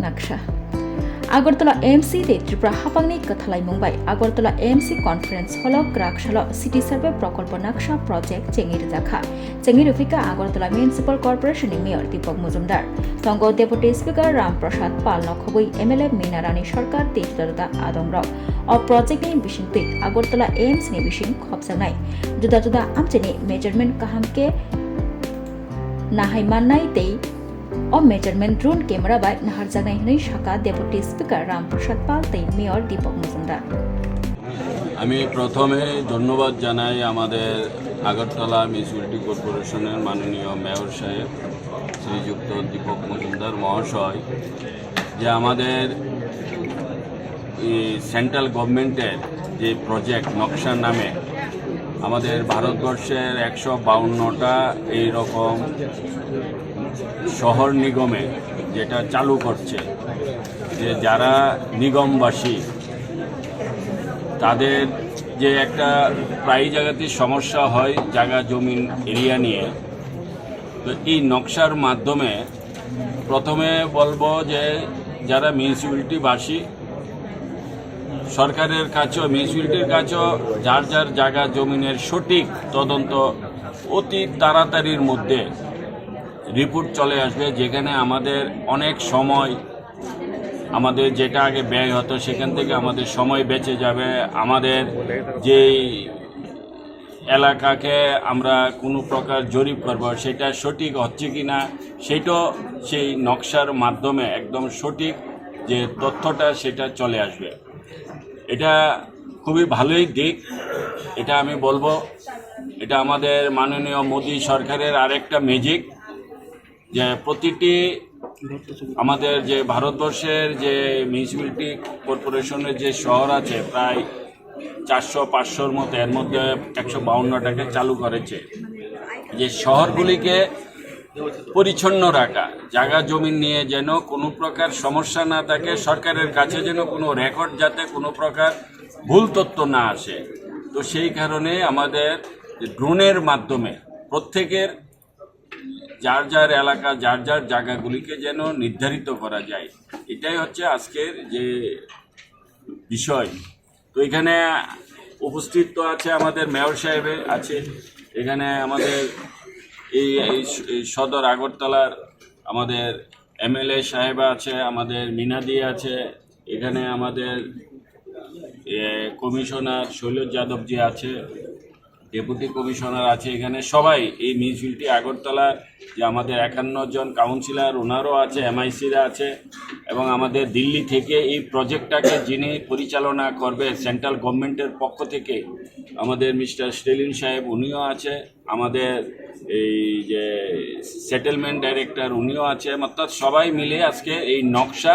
Naksha Agartala AMC de Tripura Hapangni Kathalai Mumbai Agartala AMC Conference Hall Grakshalo City Survey Prokolpo Naksha Project Chengir Jakha Chengir Fika Agartala Municipal Corporation Mayor Deepak Mujumdar Tongo Deputy Speaker Ram Prasad Pal Nokhobui MLA Minarani Sarkar Tejdarada Adamrao O Project ni Bishin Tweet Agartala AMC ni Bishin Khopsanai Juda Juda Amcheni Measurement Kahamke Nahai Manai Tei O measurement drone camera by Nahar Jagnai Hnoi Shaka Deputy Speaker Ram Prasad Pal Tei Mayor Deepak Mujumdar আমি প্রথমে ধন্যবাদ জানাই আমাদের Agartala municipality কর্পোরেশনের মাননীয় mayor সাহেব শ্রীযুক্ত দীপক মজুমদার মহাশয় যে আমাদের সেন্ট্রাল গভর্নমেন্টের যে প্রজেক্ট নকশা নামে আমাদের ভারতবর্ষের 152টা এই রকম শহর নিগমে যেটা চালু করছে যে যারা নিগমবাসী তাদের যে একটা প্রায় জায়গাতে সমস্যা হয় জায়গা জমিন এরিয়া নিয়ে তো এই নকশার মাধ্যমে প্রথমে বলবো যে যারা মিউনিসিপ্যালিটিবাসী সরকারের কাছেও মিউনিসিপ্যালিটির কাছেও যার যার জায়গা জমিনের সঠিক তদন্ত অতি তাড়াতাড়ির মধ্যে রিপোর্ট চলে আসবে যেখানে আমাদের অনেক সময় আমাদের যেটা আগে ব্যয় হতো সেখান থেকে আমাদের সময় বেঁচে যাবে আমাদের যেই এলাকাকে আমরা কোনো প্রকার জরিপ করব সেটা সঠিক হচ্ছে কি না সেটাও সেই নকশার মাধ্যমে একদম সঠিক যে তথ্যটা সেটা চলে আসবে এটা খুবই ভালোই দিক এটা আমি বলবো এটা আমাদের মাননীয় মোদী সরকারের আরেকটা ম্যাজিক যে প্রতিটি আমাদের যে ভারতবর্ষের যে মিউনিসিপ্যালিটি কর্পোরেশনের যে শহর আছে প্রায় 400-500-র মতো এর মধ্যে 152টাকে চালু করেছে যে শহরগুলিকে পরিচ্ছন্ন রাখা জায়গা জমি নিয়ে যেন কোনো প্রকার সমস্যা না থাকে সরকারের কাছে যেন কোনো রেকর্ড যাতে কোনো প্রকার ভুল তথ্য না আসে তো সেই কারণে আমাদের ড্রোনের মাধ্যমে প্রত্যেকের যার যার এলাকা যার যার জায়গাগুলিকে যেন নির্ধারিত করা যায় এটাই হচ্ছে আজকের যে বিষয় তো এখানে উপস্থিত তো আছে আমাদের মেয়র সাহেব আছে এখানে আমাদের এই সদর আগরতলার আমাদের এমএলএ সাহেব আছে আমাদের মিনাদি আছে এখানে আমাদের কমিশনার শৈলজ যাদবজি আছে ডেপুটি কমিশনার আছে এখানে সবাই এই মিউনিসিপ্যালিটি আগরতলা যে আমাদের 51 জন কাউন্সিলর ওনারও আছে এমআইসিরা আছে এবং আমাদের দিল্লি থেকে এই প্রজেক্টটাকে যিনি পরিচালনা করবে সেন্ট্রাল গভর্নমেন্টের পক্ষ থেকে আমাদের মিস্টার স্টেলিন সাহেব উনিও আছে আমাদের এই যে সেটেলমেন্ট ডাইরেক্টর উনিও আছে অর্থাৎ সবাই মিলে আজকে এই নকশা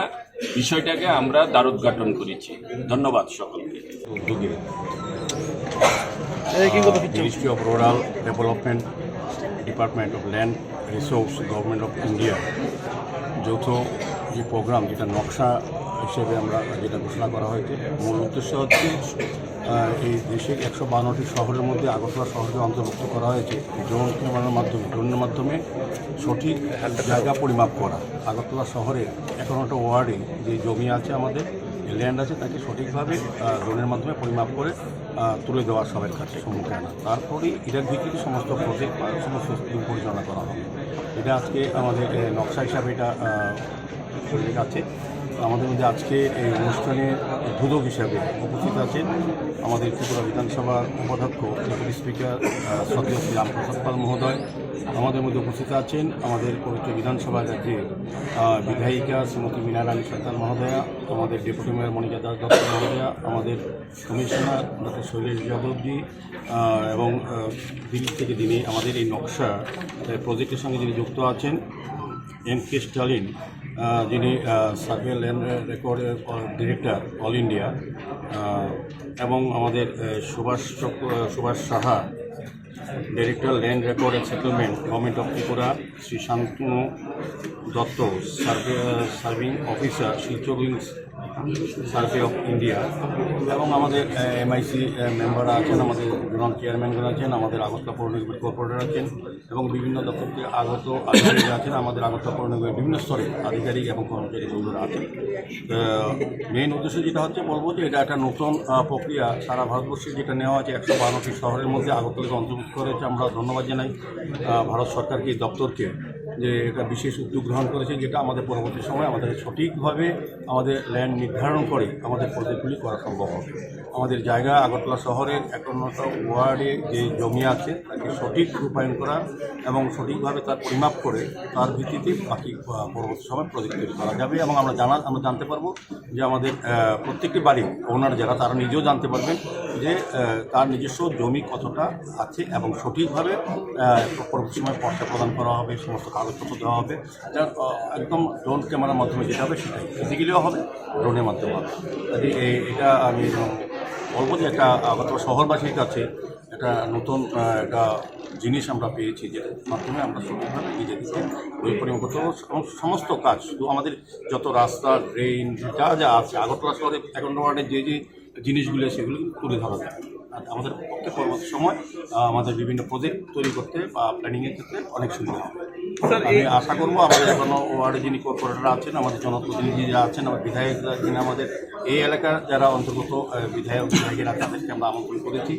বিষয়টাকে আমরা দ্বারোদ্ঘাটন করেছি ধন্যবাদ সকলকে Ministry of Rural Development, Department of Land Resource, Government of India যৌথ যে প্রোগ্রাম যেটা নকশা হিসেবে আমরা যেটা ঘোষণা করা হয়েছে মূল উদ্দেশ্য হচ্ছে এই দেশের 152টি শহরের মধ্যে আগরতলা শহরকে অন্তর্ভুক্ত করা হয়েছে ড্রোনের মাধ্যমে সঠিক জায়গা পরিমাপ করা আগরতলা শহরের 11টা ওয়ার্ডে যে জমি আছে আমাদের ল্যান্ড আছে তাকে সঠিকভাবে ড্রোনের মাধ্যমে পরিমাপ করে তুলে দেওয়া সবার কাছে সম্মুখে আনা তারপরেই এটার ভিত্তিতে সমস্ত প্রজেক্ট বা সমস্ত স্কিম পরিচালনা করা হবে এটা আজকে আমাদের নকশা হিসাবে এটা উল্লেখ আছে আমাদের মধ্যে আজকে এই অনুষ্ঠানের উদ্বোধক হিসাবে উপস্থিত আছেন আমাদের ত্রিপুরা বিধানসভার উপাধ্যক্ষ ডেপুটি স্পিকার শ্রদ্ধেয় শ্রী রামপ্রসাদ পাল মহোদয় আমাদের মধ্যে উপস্থিত আছেন আমাদের পবিত্র বিধানসভার যে বিধায়িকা শ্রীমতী মিনারানী সরকার মহোদয়া আমাদের ডেপুটি মেয়র মনিকা দাস দত্ত মহোদয়া আমাদের কমিশনার ডক্টর শৈলেশ যাদবজি এবং দিল্লি থেকে যিনি আমাদের এই নকশা প্রজেক্টের সঙ্গে যিনি যুক্ত আছেন এম.কে. স্টালিন যিনি সার্ভে ল্যান্ড রেকর্ডের ডিরেক্টর অল ইন্ডিয়া এবং আমাদের Subhash Saha director land record and settlement government of Tripura Shri Shantanu Dutta, serving officer Silchar links survey of India, এবং আমাদের MIC মেম্বাররা আছেন, আমাদের জোনাল চেয়ারম্যানরা আছেন, আমাদের আগরতলা পৌর নিগমের কর্পোরেটর আছেন এবং বিভিন্ন দপ্তর থেকে আগত আধিকারিকরা আছেন, আমাদের আগরতলা পৌর নিগমের বিভিন্ন স্তরে আধিকারিক এবং কর্মচারী বন্ধুরা আছেন। মেইন উদ্দেশ্য যেটা হচ্ছে বলবো যে এটা একটা নতুন প্রক্রিয়া সারা ভারতবর্ষে যেটা নেওয়া আছে 112টি শহরের মধ্যে আগরতলাকে অন্তর্ভুক্ত করেছে। আমরা ধন্যবাদ জানাই ভারত সরকারকে, এই দপ্তরকে, যে এটা বিশেষ উদ্যোগ গ্রহণ করেছে, যেটা আমাদের পরবর্তী সময় আমাদের সঠিকভাবে আমাদের ল্যান্ড নির্ধারণ করে আমাদের প্রজেক্টগুলি করা সম্ভব হবে। আমাদের জায়গা আগরতলা শহরের 51টা ওয়ার্ডে যে জমি আছে তাকে সঠিক রূপায়ণ করা এবং সঠিকভাবে তার পরিমাপ করে তার ভিত্তিতে বাকি পরবর্তী সময় প্রজেক্ট তৈরি করা যাবে। এবং আমরা জানতে পারবো যে আমাদের প্রত্যেকটি বাড়ির ওনার যারা, তারা নিজেও জানতে পারবেন যে তার নিজস্ব জমি কতটা আছে এবং সঠিকভাবে পরবর্তী সময় পর্চা প্রদান করা হবে, সমস্ত কাগজপত্র দেওয়া হবে। একদম ড্রোন ক্যামেরার মাধ্যমে যেটা হবে সেটাই ফিজিক্যালিও হবে, ড্রোনের মাধ্যমে হবে। এটা আমি বলবো যে একটা আগরতলা শহরবাসীর কাছে একটা নতুন একটা জিনিস আমরা পেয়েছি, যেটার মাধ্যমে আমরা সঠিকভাবে নিজেদেরকে পরিমাপ করতে পারবো এবং সমস্ত কাজ, শুধু আমাদের যত রাস্তা, ড্রেন যা আছে আগরতলা শহরে 51 ওয়ার্ডের যে জিনিসগুলো সেগুলো তুলে ধরা যায়। আর আমাদের পক্ষে পরবর্তী সময় আমাদের বিভিন্ন প্রজেক্ট তৈরি করতে বা প্ল্যানিংয়ের ক্ষেত্রে অনেক সুবিধা হবে। আমি আশা করবো আমাদের এখনও ওয়ার্ডে যিনি কর্পোরেটররা আছেন, আমাদের জনপ্রতিনিধি যারা আছেন, আমার বিধায়করা, যিনি আমাদের এই এলাকার যারা অন্তর্গত বিধায়কেরা, তাদেরকে আমরা আমন্ত্রণ করেছি।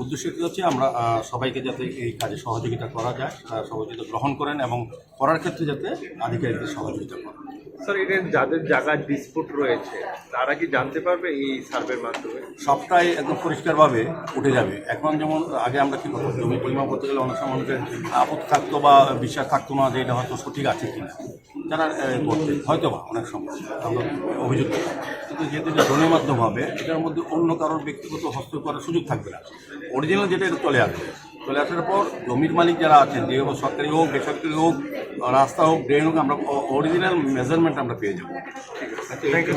উদ্দেশ্য কী হচ্ছে, আমরা সবাইকে যাতে এই কাজে সহযোগিতা করা যায়, সহযোগিতা গ্রহণ করেন এবং করার ক্ষেত্রে যাতে আধিকারিকদের সহযোগিতা করেন। স্যার, এটা যাদের জায়গায় ডিসপুট রয়েছে তারা কি জানতে পারবে এই সার্ভের মাধ্যমে? সবটাই একদম পরিষ্কারভাবে উঠে যাবে। এখন যেমন আগে আমরা কী করতাম, জমি পরিমাপ করতে গেলে অনেক সময় অনেকের আপত্তি থাকতো বা বিশ্বাস থাকতো না যে এটা হয়তো সঠিক আছে কিনা, যারা করতে হয়তো বা অনেক সময় আমরা অভিযোগ করতাম। কিন্তু যেহেতু এটা ড্রোনের মাধ্যমে হবে, এটার মধ্যে অন্য কারোর ব্যক্তিগত হস্তক্ষেপ করার সুযোগ থাকবে না। অরিজিনাল যেটা এটা চলে আসবে, চলে আসার পর জমির মালিক যারা আছেন, যে সরকারি হোক, বেসরকারি হোক, রাস্তা হোক, ড্রেন হোক, আমরা অরিজিনাল মেজারমেন্ট আমরা পেয়ে যাবো।